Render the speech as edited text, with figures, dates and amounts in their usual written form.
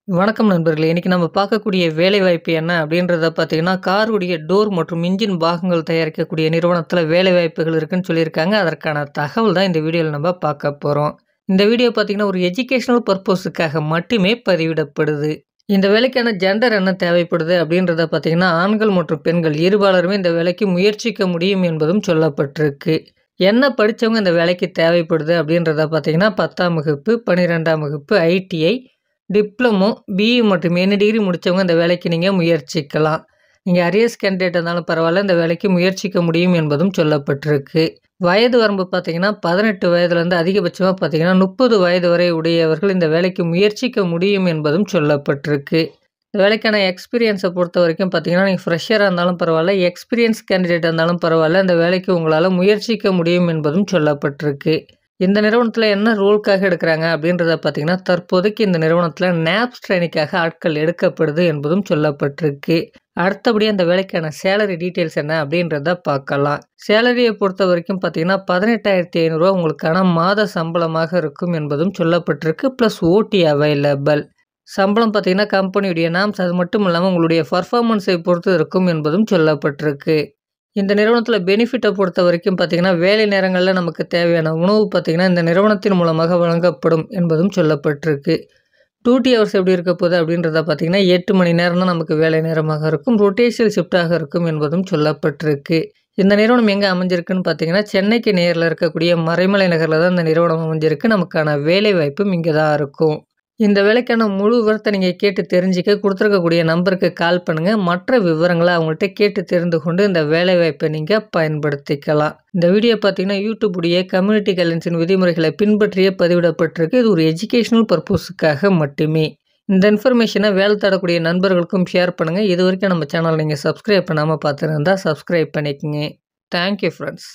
வணக்கம் நண்பர்களே! இன்னைக்கு நம்ம பார்க்கக்கூடிய வேலைவாய்ப்பு என்ன அப்படின்றத பார்த்தீங்கன்னா, காருடைய டோர் மற்றும் இன்ஜின் பாகங்கள் தயாரிக்கக்கூடிய நிறுவனத்தில வேலைவாய்ப்புகள் இருக்குன்னு சொல்லியிருக்காங்க. அதற்கான தகவல் தான் இந்த வீடியோல நம்ம பார்க்க போறோம். இந்த வீடியோ பார்த்தீங்கன்னா, ஒரு எஜுகேஷனல் பர்ப்போஸுக்காக மட்டுமே பதிவிடப்படுது. இந்த வேலைக்கான ஜெண்டர் என்ன தேவைப்படுது அப்படின்றத பார்த்தீங்கன்னா, ஆண்கள் மற்றும் பெண்கள் இருபாலருமே இந்த வேலைக்கு முயற்சிக்க முடியும் என்பதும் சொல்லப்பட்டிருக்கு. என்ன படிச்சவங்க இந்த வேலைக்கு தேவைப்படுது அப்படின்றத பார்த்தீங்கன்னா, 10ஆம் வகுப்பு, 12ஆம் வகுப்பு, ஐடிஐ, டிப்ளமோ, பிஇ மற்றும் எனி டிகிரி முடிச்சவங்க இந்த வேலைக்கு நீங்க முயற்சிக்கலாம். நீங்க அரியர்ஸ் கேண்டிடேட் இருந்தாலும் பரவாயில்ல, இந்த வேலைக்கு முயற்சிக்க முடியும் என்பதும் சொல்லப்பட்டிருக்கு. வயது வரம்பு பார்த்தீங்கன்னா, 18 வயதிலிருந்து அதிகபட்சமா பார்த்தீங்கன்னா, 30 வயது வரை உடையவர்கள் இந்த வேலைக்கு முயற்சிக்க முடியும் என்பதும் சொல்லப்பட்டிருக்கு. இந்த வேலைக்கான எக்ஸ்பீரியன்ஸை பொறுத்தவரைக்கும் பார்த்தீங்கன்னா, நீங்க ஃப்ரெஷரா இருந்தாலும் பரவாயில்ல, எக்ஸ்பீரியன்ஸ் கேண்டிடேட்டா இருந்தாலும் பரவாயில்ல, இந்த வேலைக்கு உங்களால முயற்சிக்க முடியும் என்பதும் சொல்லப்பட்டிருக்கு. இந்த நிறுவனத்தில என்ன ரோலுக்காக எடுக்குறாங்க அப்படின்றத பார்த்தீங்கன்னா, தற்போதைக்கு இந்த நிறுவனத்தில நேப்ஸ் ட்ரெய்னிக்காக ஆட்கள் எடுக்கப்படுது என்பதும் சொல்லப்பட்டிருக்கு. அடுத்தபடியா அந்த வேலைக்கான சேலரி டீட்டெயில்ஸ் என்ன அப்படின்றத பார்க்கலாம். சேலரிய பொறுத்தவரைக்கும் பார்த்தீங்கன்னா, ரூ. 18,500 உங்களுக்கான மாத சம்பளமாக இருக்கும் என்பதும் சொல்லப்பட்டிருக்கு. பிளஸ் ஓடி அவைலபிள். சம்பளம் பார்த்தீங்கன்னா, கம்பெனியுடைய நார்ம்ஸ் அது மட்டும் இல்லாம உங்களுடைய பெர்ஃபார்மன்ஸை பொறுத்து இருக்கும் என்பதும் சொல்லப்பட்டிருக்கு. இந்த நிறுவனத்தில பெனிஃபிட்ட பொறுத்தவரைக்கும் பார்த்தீங்கன்னா, வேலை நேரங்கள்ல நமக்கு தேவையான உணவு பார்த்தீங்கன்னா, இந்த நிறுவனத்தின் மூலமாக வழங்கப்படும் என்பதும் சொல்லப்பட்டிருக்கு. டியூட்டி ஹவர்ஸ் எப்படி இருக்க போகுது அப்படின்றத பார்த்தீங்கன்னா, 8 மணி நேரம் தான் நமக்கு வேலை நேரமாக இருக்கும். ரொட்டேஷனல் ஷிஃப்ட்டாக இருக்கும் என்பதும் சொல்லப்பட்டிருக்கு. இந்த நிறுவனம் எங்க அமைஞ்சிருக்குன்னு பார்த்தீங்கன்னா, சென்னைக்கு நேர்ல இருக்கக்கூடிய மறைமலை நகர்ல தான் இந்த நிறுவனம் அமைஞ்சிருக்கு. நமக்கான வேலைவாய்ப்பும் இங்க தான் இருக்கும். இந்த வேலைக்கான முழு விவரத்த நீங்க கேட்டு தெரிஞ்சுக்க குடுத்துருக்கக்கூடிய நம்பருக்கு கால் பண்ணுங்க. மற்ற விவரங்கள அவங்கள்ட்ட கேட்டு தெரிந்து கொண்டு இந்த வேலைவாய்ப்பை நீங்க பயன்படுத்திக்கலாம். இந்த வீடியோ பார்த்தீங்கன்னா, YouTube உடைய கம்யூனிட்டி கைட்லைன்ஸின் விதிமுறைகளை பதிவிடப்பட்டிருக்கு. பதிவிடப்பட்டிருக்கு. இது ஒரு எஜுகேஷனல் பர்ப்போஸுக்காக மட்டுமே. இந்த இன்ஃபர்மேஷன வேலை தேடக்கூடிய நண்பர்களுக்கும் ஷேர் பண்ணுங்க. இதுவரைக்கும் நம்ம சேனல் நீங்க சப்ஸ்கிரைப் பண்ணாம பார்த்துருந்தா சப்ஸ்கிரைப் பண்ணிக்கங்க. Thank you friends.